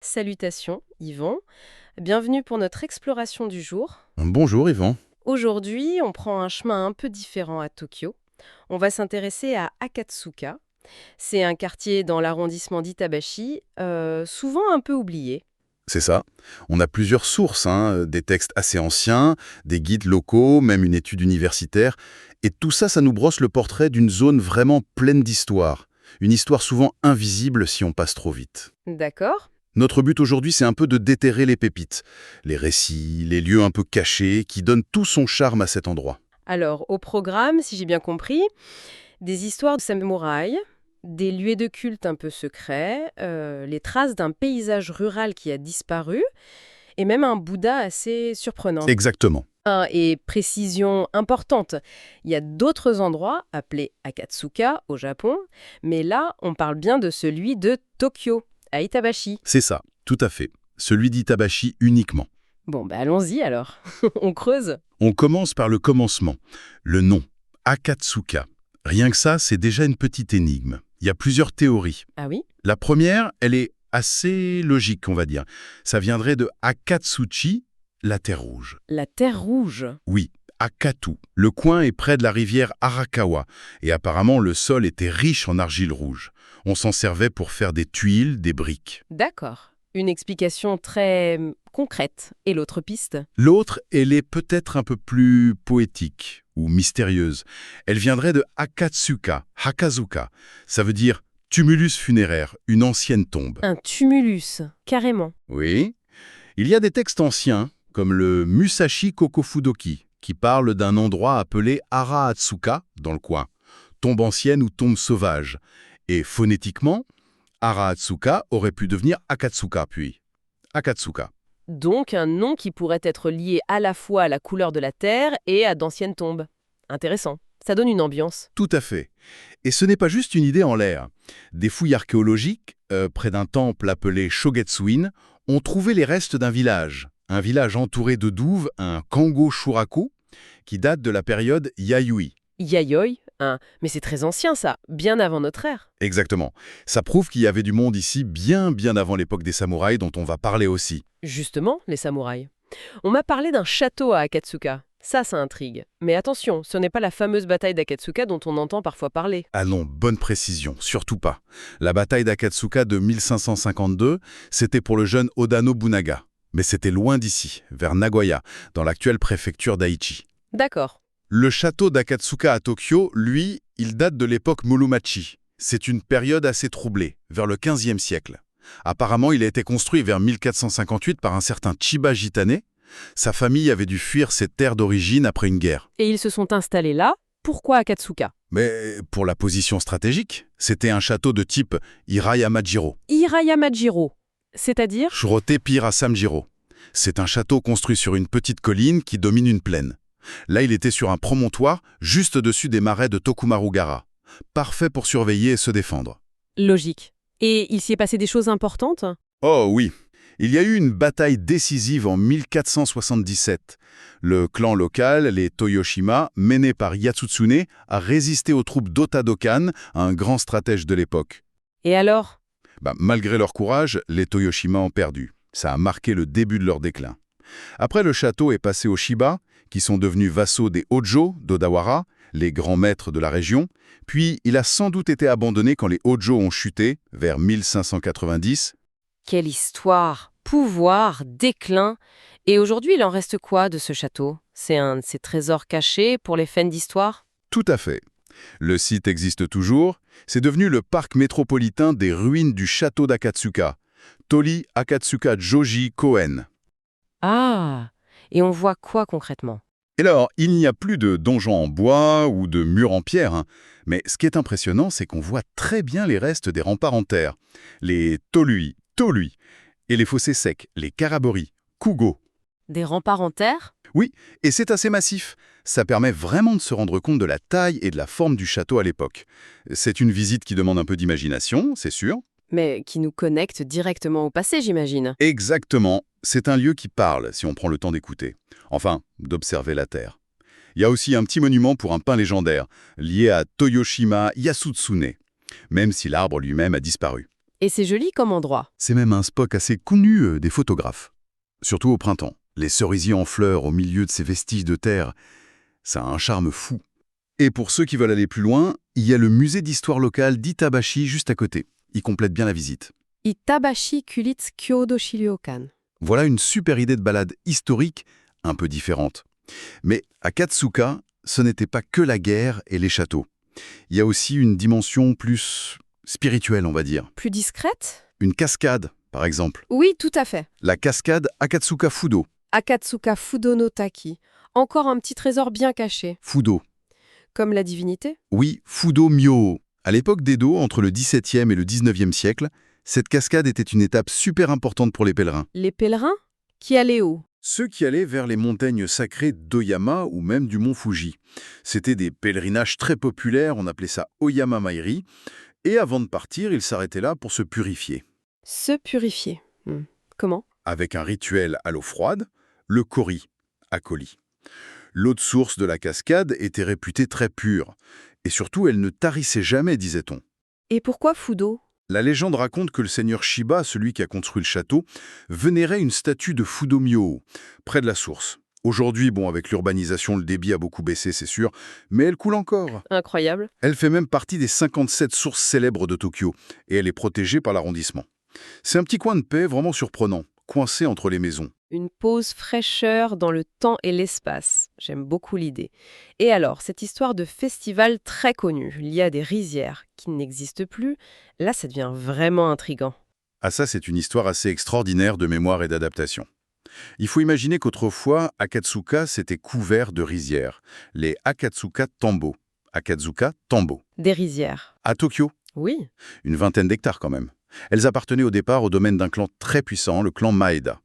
Salutations, Yvan. Bienvenue pour notre exploration du jour. Bonjour Yvan. Aujourd'hui, on prend un chemin un peu différent à Tokyo. On va s'intéresser à Akatsuka. C'est un quartier dans l'arrondissement d'Itabashi, souvent un peu oublié. C'est ça. On a plusieurs sources, des textes assez anciens, des guides locaux, même une étude universitaire. Et tout ça, ça nous brosse le portrait d'une zone vraiment pleine d'histoire. Une histoire souvent invisible si on passe trop vite. D'accord? Notre but aujourd'hui, c'est un peu de déterrer les pépites. Les récits, les lieux un peu cachés, qui donnent tout son charme à cet endroit. Alors, au programme, si j'ai bien compris, des histoires de samouraïs, des lieux de culte un peu secrets, les traces d'un paysage rural qui a disparu, et même un Bouddha assez surprenant. Exactement. Et précision importante, il y a d'autres endroits appelés Akatsuka au Japon, mais là, on parle bien de celui de Tokyo, à Itabashi. C'est ça, tout à fait. Celui d'Itabashi uniquement. Bon, allons-y alors. On creuse. On commence par le commencement. Le nom, Akatsuka. Rien que ça, c'est déjà une petite énigme. Il y a plusieurs théories. Ah oui? La première, elle est assez logique, on va dire. Ça viendrait de Akatsuchi, la terre rouge. La Terre Rouge. Oui, Akatu. Le coin est près de la rivière Arakawa, et apparemment le sol était riche en argile rouge. On s'en servait pour faire des tuiles, des briques. D'accord. Une explication très concrète. Et l'autre piste? L'autre, elle est peut-être un peu plus poétique ou mystérieuse. Elle viendrait de Akatsuka, Hakazuka. Ça veut dire tumulus funéraire, une ancienne tombe. Un tumulus, carrément. Oui. Il y a des textes anciens, comme le Musashi Kokofudoki, qui parle d'un endroit appelé Arahatsuka, dans le coin. Tombe ancienne ou tombe sauvage. Et phonétiquement, Arahatsuka aurait pu devenir Akatsuka, puis Akatsuka. Donc un nom qui pourrait être lié à la fois à la couleur de la terre et à d'anciennes tombes. Intéressant. Ça donne une ambiance. Tout à fait. Et ce n'est pas juste une idée en l'air. Des fouilles archéologiques, près d'un temple appelé Shogetsuin, ont trouvé les restes d'un village. Un village entouré de douves, un Kango Shuraku, qui date de la période Yayoi. Yayoi, hein. Mais c'est très ancien ça, bien avant notre ère. Exactement. Ça prouve qu'il y avait du monde ici bien avant l'époque des samouraïs dont on va parler aussi. Justement, les samouraïs. On m'a parlé d'un château à Akatsuka. Ça intrigue. Mais attention, ce n'est pas la fameuse bataille d'Akatsuka dont on entend parfois parler. Ah non, bonne précision, surtout pas. La bataille d'Akatsuka de 1552, c'était pour le jeune Oda Nobunaga. Mais c'était loin d'ici, vers Nagoya, dans l'actuelle préfecture d'Aichi. D'accord. Le château d'Akatsuka à Tokyo, lui, il date de l'époque Muromachi. C'est une période assez troublée, vers le XVe siècle. Apparemment, il a été construit vers 1458 par un certain Chiba Jitane. Sa famille avait dû fuir ses terres d'origine après une guerre. Et ils se sont installés là. Pourquoi Akatsuka? Mais pour la position stratégique, c'était un château de type Hirayamajiro. Hirayamajiro. C'est-à-dire? Shurote Pira Samjiro. C'est un château construit sur une petite colline qui domine une plaine. Là, il était sur un promontoire, juste au-dessus des marais de Tokumarugara. Parfait pour surveiller et se défendre. Logique. Et il s'y est passé des choses importantes? Oh oui, il y a eu une bataille décisive en 1477. Le clan local, les Toyoshima, mené par Yatsutsune, a résisté aux troupes d'Otadokan, un grand stratège de l'époque. Et alors? Malgré leur courage, les Toyoshima ont perdu. Ça a marqué le début de leur déclin. Après, le château est passé aux Shiba, qui sont devenus vassaux des Hojo d'Odawara, les grands maîtres de la région, puis il a sans doute été abandonné quand les Hojo ont chuté, vers 1590. Quelle histoire! Pouvoir, déclin. Et aujourd'hui, il en reste quoi de ce château? C'est un de ces trésors cachés pour les fans d'histoire? Tout à fait. Le site existe toujours, c'est devenu le parc métropolitain des ruines du château d'Akatsuka, Tori Akatsuka Joji Koen. Ah! Et on voit quoi concrètement? Et alors, il n'y a plus de donjons en bois ou de murs en pierre, mais ce qui est impressionnant, c'est qu'on voit très bien les restes des remparts en terre, les tolui, et les fossés secs, les karabori, kugo. Des remparts en terre? Oui, et c'est assez massif. Ça permet vraiment de se rendre compte de la taille et de la forme du château à l'époque. C'est une visite qui demande un peu d'imagination, c'est sûr. Mais qui nous connecte directement au passé, j'imagine. Exactement. C'est un lieu qui parle, si on prend le temps d'écouter. Enfin, d'observer la terre. Il y a aussi un petit monument pour un pin légendaire, lié à Toyoshima Yasutsune, même si l'arbre lui-même a disparu. Et c'est joli comme endroit. C'est même un spot assez connu des photographes. Surtout au printemps. Les cerisiers en fleurs au milieu de ces vestiges de terre, ça a un charme fou. Et pour ceux qui veulent aller plus loin, il y a le musée d'histoire locale d'Itabashi juste à côté. Il complète bien la visite. Itabashi Kulitsu Kyodo Shiryokan. Voilà une super idée de balade historique, un peu différente. Mais à Katsuka, ce n'était pas que la guerre et les châteaux. Il y a aussi une dimension plus spirituelle, on va dire. Plus discrète? Une cascade, par exemple. Oui, tout à fait. La cascade Akatsuka Fudo. Akatsuka Fudo no Taki. Encore un petit trésor bien caché. Fudo. Comme la divinité? Oui, Fudo Myo. À l'époque d'Edo, entre le XVIIe et le XIXe siècle, cette cascade était une étape super importante pour les pèlerins. Les pèlerins? Qui allaient où? Ceux qui allaient vers les montagnes sacrées d'Oyama ou même du mont Fuji. C'était des pèlerinages très populaires, on appelait ça Oyama Mairi, et avant de partir, ils s'arrêtaient là pour se purifier. Se purifier. Comment? Avec un rituel à l'eau froide, le kori, akoli. L'eau de source de la cascade était réputée très pure, et surtout elle ne tarissait jamais, disait-on. Et pourquoi Fudo? La légende raconte que le seigneur Shiba, celui qui a construit le château, vénérait une statue de Fudo-myo, près de la source. Aujourd'hui, avec l'urbanisation, le débit a beaucoup baissé, c'est sûr, mais elle coule encore. Incroyable. Elle fait même partie des 57 sources célèbres de Tokyo, et elle est protégée par l'arrondissement. C'est un petit coin de paix vraiment surprenant, coincé entre les maisons. Une pause fraîcheur dans le temps et l'espace. J'aime beaucoup l'idée. Et alors, cette histoire de festival très connu, lié à des rizières qui n'existent plus, là, ça devient vraiment intriguant. Ah ça, c'est une histoire assez extraordinaire de mémoire et d'adaptation. Il faut imaginer qu'autrefois, Akatsuka s'était couvert de rizières, les Akatsuka Tambo. Akatsuka Tambo. Des rizières. À Tokyo, Oui. une vingtaine d'hectares quand même. Elles appartenaient au départ au domaine d'un clan très puissant, le clan Maeda.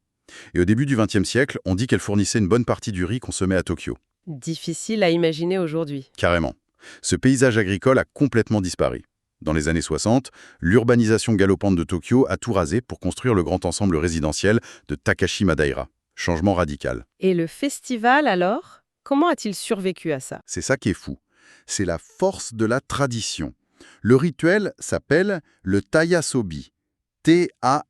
Et au début du XXe siècle, on dit qu'elles fournissaient une bonne partie du riz consommé à Tokyo. Difficile à imaginer aujourd'hui. Carrément. Ce paysage agricole a complètement disparu. Dans les années 60, l'urbanisation galopante de Tokyo a tout rasé pour construire le grand ensemble résidentiel de Takashi Madaira. Changement radical. Et le festival, alors? Comment a-t-il survécu à ça? C'est ça qui est fou. C'est la force de la tradition. Le rituel s'appelle le Tayasobi. T-A-S-A-O-B-I.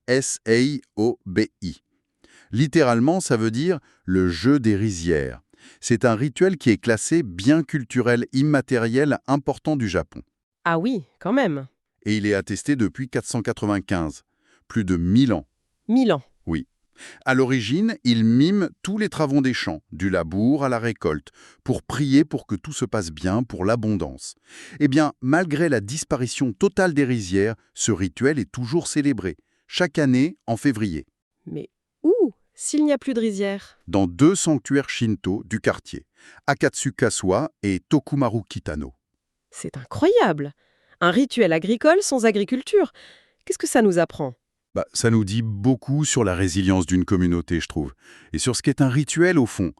Littéralement, ça veut dire le jeu des rizières. C'est un rituel qui est classé bien culturel immatériel important du Japon. Ah oui, quand même. Et il est attesté depuis 495, plus de 1000 ans. 1000 ans. Oui. À l'origine, il mime tous les travaux des champs, du labour à la récolte, pour prier pour que tout se passe bien, pour l'abondance. Eh bien, malgré la disparition totale des rizières, ce rituel est toujours célébré, chaque année en février. Mais où s'il n'y a plus de rizière? Dans 2 sanctuaires shinto du quartier, Akatsuka-suwa et Tokumaru-kitano. C'est incroyable. Un rituel agricole sans agriculture. Qu'est-ce que ça nous apprend? Ça nous dit beaucoup sur la résilience d'une communauté, je trouve, et sur ce qu'est un rituel au fond.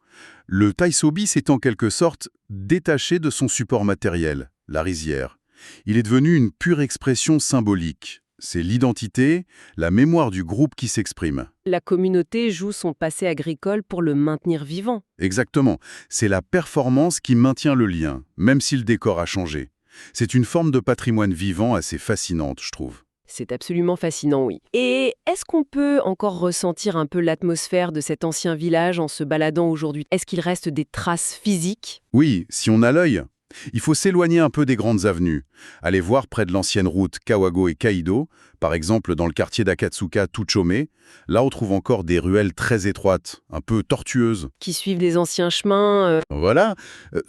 Le taisobi s'est en quelque sorte détaché de son support matériel, la rizière. Il est devenu une pure expression symbolique. C'est l'identité, la mémoire du groupe qui s'exprime. La communauté joue son passé agricole pour le maintenir vivant. Exactement. C'est la performance qui maintient le lien, même si le décor a changé. C'est une forme de patrimoine vivant assez fascinante, je trouve. C'est absolument fascinant, oui. Et est-ce qu'on peut encore ressentir un peu l'atmosphère de cet ancien village en se baladant aujourd'hui? Est-ce qu'il reste des traces physiques? Oui, si on a l'œil. Il faut s'éloigner un peu des grandes avenues. Aller voir près de l'ancienne route Kawago et Kaido, par exemple dans le quartier d'Akatsuka Tuchome. Là, on trouve encore des ruelles très étroites, un peu tortueuses. Qui suivent des anciens chemins. Voilà.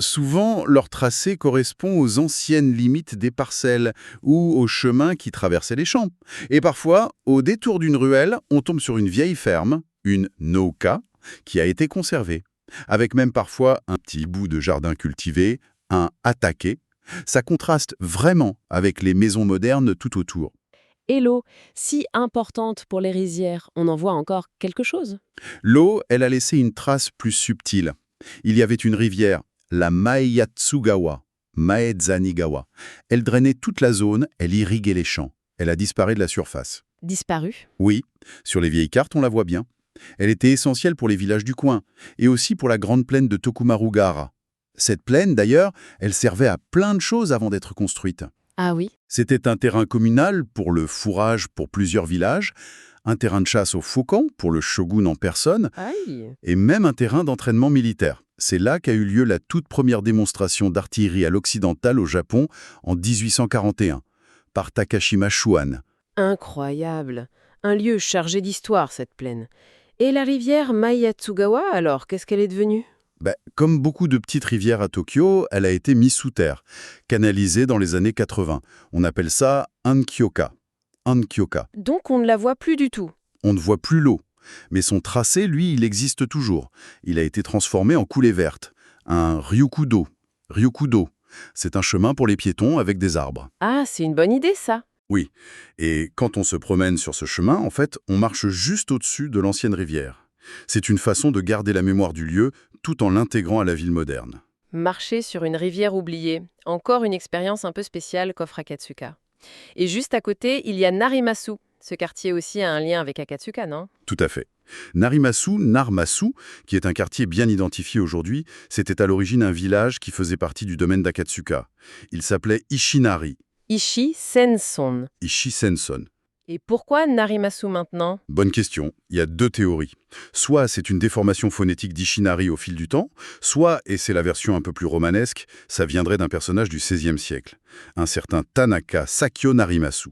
Souvent, leur tracé correspond aux anciennes limites des parcelles ou aux chemins qui traversaient les champs. Et parfois, au détour d'une ruelle, on tombe sur une vieille ferme, une noka, qui a été conservée. Avec même parfois un petit bout de jardin cultivé, un attaqué. Ça contraste vraiment avec les maisons modernes tout autour. Et l'eau, si importante pour les rizières, on en voit encore quelque chose? L'eau, elle a laissé une trace plus subtile. Il y avait une rivière, la Maeyatsugawa, Maezanigawa. Elle drainait toute la zone, elle irriguait les champs. Elle a disparu de la surface. Disparu? Oui, sur les vieilles cartes, on la voit bien. Elle était essentielle pour les villages du coin, et aussi pour la grande plaine de Tokumarugara. Cette plaine, d'ailleurs, elle servait à plein de choses avant d'être construite. Ah oui? C'était un terrain communal pour le fourrage pour plusieurs villages, un terrain de chasse au faucon pour le shogun en personne, Aïe! et même un terrain d'entraînement militaire. C'est là qu'a eu lieu la toute première démonstration d'artillerie à l'occidental au Japon en 1841, par Takashima Shuan. Incroyable! Un lieu chargé d'histoire, cette plaine. Et la rivière Maiyatsugawa, alors, qu'est-ce qu'elle est devenue? Comme beaucoup de petites rivières à Tokyo, elle a été mise sous terre, canalisée dans les années 80. On appelle ça Ankyoka. Ankyoka. Donc on ne la voit plus du tout. On ne voit plus l'eau. Mais son tracé, lui, il existe toujours. Il a été transformé en coulée verte. Un ryukudo. Ryukudo. C'est un chemin pour les piétons avec des arbres. Ah, c'est une bonne idée, ça. Oui. Et quand on se promène sur ce chemin, en fait, on marche juste au-dessus de l'ancienne rivière. C'est une façon de garder la mémoire du lieu tout en l'intégrant à la ville moderne. Marcher sur une rivière oubliée. Encore une expérience un peu spéciale qu'offre Akatsuka. Et juste à côté, il y a Narimasu. Ce quartier aussi a un lien avec Akatsuka, non? Tout à fait. Narmasu, qui est un quartier bien identifié aujourd'hui, c'était à l'origine un village qui faisait partie du domaine d'Akatsuka. Il s'appelait Ishinari, Ishi-Senson. Ishi-Senson. Et pourquoi Narimasu maintenant? Bonne question. Il y a deux théories. Soit c'est une déformation phonétique d'Ishinari au fil du temps, soit, et c'est la version un peu plus romanesque, ça viendrait d'un personnage du XVIe siècle, un certain Tanaka Sakyo Narimasu.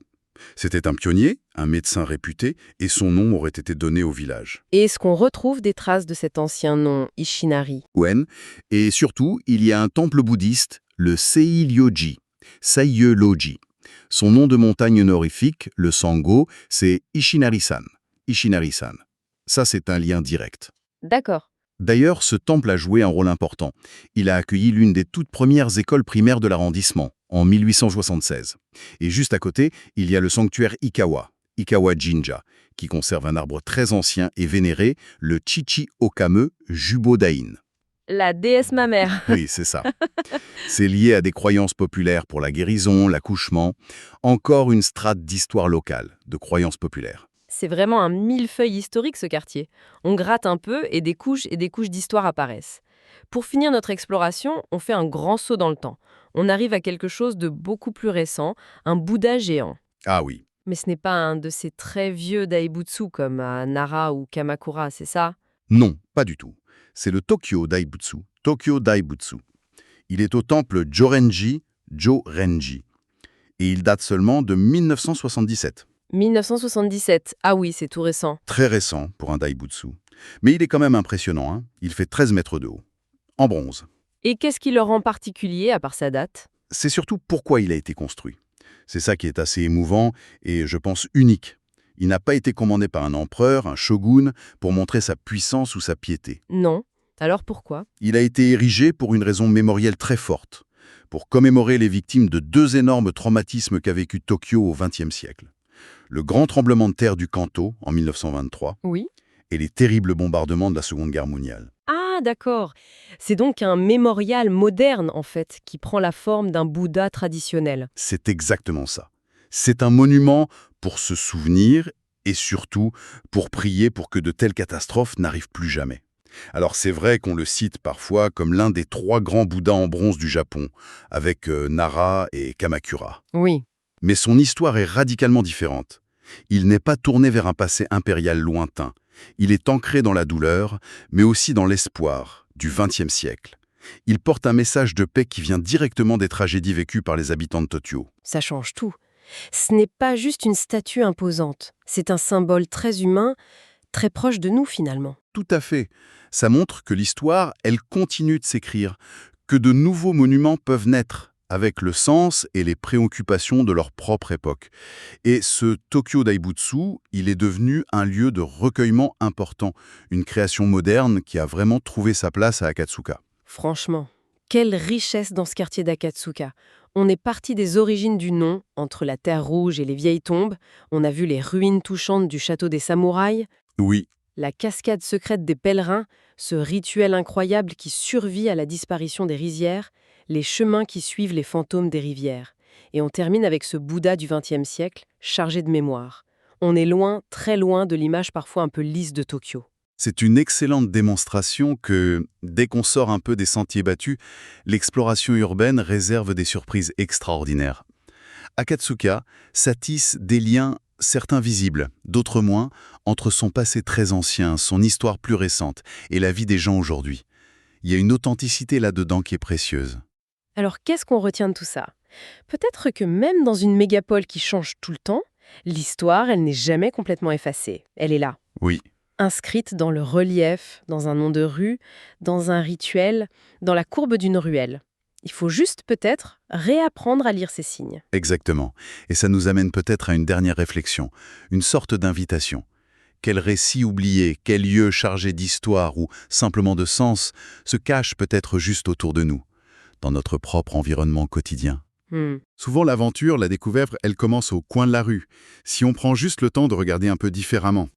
C'était un pionnier, un médecin réputé, et son nom aurait été donné au village. Et est-ce qu'on retrouve des traces de cet ancien nom, Ishinari? Wen, et surtout, il y a un temple bouddhiste, le Seiryoji, Seiye-Loji. Son nom de montagne honorifique, le Sango, c'est Ishinari-san. Ishinari-san. Ça, c'est un lien direct. D'accord. D'ailleurs, ce temple a joué un rôle important. Il a accueilli l'une des toutes premières écoles primaires de l'arrondissement, en 1876. Et juste à côté, il y a le sanctuaire Ikawa, Ikawa Jinja, qui conserve un arbre très ancien et vénéré, le Chichi-Okame Jubodain. La déesse mamère. Oui, c'est ça. C'est lié à des croyances populaires pour la guérison, l'accouchement. Encore une strate d'histoire locale, de croyances populaires. C'est vraiment un millefeuille historique, ce quartier. On gratte un peu et des couches d'histoire apparaissent. Pour finir notre exploration, on fait un grand saut dans le temps. On arrive à quelque chose de beaucoup plus récent, un Bouddha géant. Ah oui. Mais ce n'est pas un de ces très vieux daibutsu comme à Nara ou Kamakura, c'est ça? Non, pas du tout. C'est le Tokyo Daibutsu. Tokyo Daibutsu. Il est au temple Jorenji. Et il date seulement de 1977. 1977, ah oui, c'est tout récent. Très récent pour un Daibutsu. Mais il est quand même impressionnant, hein. Il fait 13 mètres de haut. En bronze. Et qu'est-ce qui le rend particulier à part sa date? C'est surtout pourquoi il a été construit. C'est ça qui est assez émouvant et, je pense, unique. Il n'a pas été commandé par un empereur, un shogun, pour montrer sa puissance ou sa piété. Non. Alors pourquoi? Il a été érigé pour une raison mémorielle très forte, pour commémorer les victimes de deux énormes traumatismes qu'a vécu Tokyo au XXe siècle. Le grand tremblement de terre du Kanto, en 1923, Oui. et les terribles bombardements de la Seconde Guerre mondiale. Ah, d'accord. C'est donc un mémorial moderne, en fait, qui prend la forme d'un Bouddha traditionnel. C'est exactement ça. C'est un monument pour se souvenir et surtout pour prier pour que de telles catastrophes n'arrivent plus jamais. Alors c'est vrai qu'on le cite parfois comme l'un des 3 grands Bouddhas en bronze du Japon, avec Nara et Kamakura. Oui. Mais son histoire est radicalement différente. Il n'est pas tourné vers un passé impérial lointain. Il est ancré dans la douleur, mais aussi dans l'espoir du XXe siècle. Il porte un message de paix qui vient directement des tragédies vécues par les habitants de Tokyo. Ça change tout. Ce n'est pas juste une statue imposante. C'est un symbole très humain, très proche de nous finalement. Tout à fait. Ça montre que l'histoire, elle continue de s'écrire, que de nouveaux monuments peuvent naître, avec le sens et les préoccupations de leur propre époque. Et ce Tokyo Daibutsu, il est devenu un lieu de recueillement important, une création moderne qui a vraiment trouvé sa place à Akatsuka. Franchement, quelle richesse dans ce quartier d'Akatsuka. On est parti des origines du nom, entre la terre rouge et les vieilles tombes. On a vu les ruines touchantes du château des samouraïs, Oui, la cascade secrète des pèlerins, ce rituel incroyable qui survit à la disparition des rizières, les chemins qui suivent les fantômes des rivières. Et on termine avec ce Bouddha du XXe siècle, chargé de mémoire. On est loin, très loin de l'image parfois un peu lisse de Tokyo. c'est une excellente démonstration que, dès qu'on sort un peu des sentiers battus, l'exploration urbaine réserve des surprises extraordinaires. Akatsuka, ça tisse des liens, certains visibles, d'autres moins, entre son passé très ancien, son histoire plus récente et la vie des gens aujourd'hui. Il y a une authenticité là-dedans qui est précieuse. Alors qu'est-ce qu'on retient de tout ça? Peut-être que même dans une mégapole qui change tout le temps, l'histoire, elle n'est jamais complètement effacée. Elle est là, Oui, inscrite dans le relief, dans un nom de rue, dans un rituel, dans la courbe d'une ruelle. Il faut juste peut-être réapprendre à lire ces signes. exactement. Et ça nous amène peut-être à une dernière réflexion, une sorte d'invitation. Quel récit oublié, quel lieu chargé d'histoire ou simplement de sens se cache peut-être juste autour de nous, dans notre propre environnement quotidien. Hmm. Souvent, l'aventure, la découverte, elle commence au coin de la rue, si on prend juste le temps de regarder un peu différemment.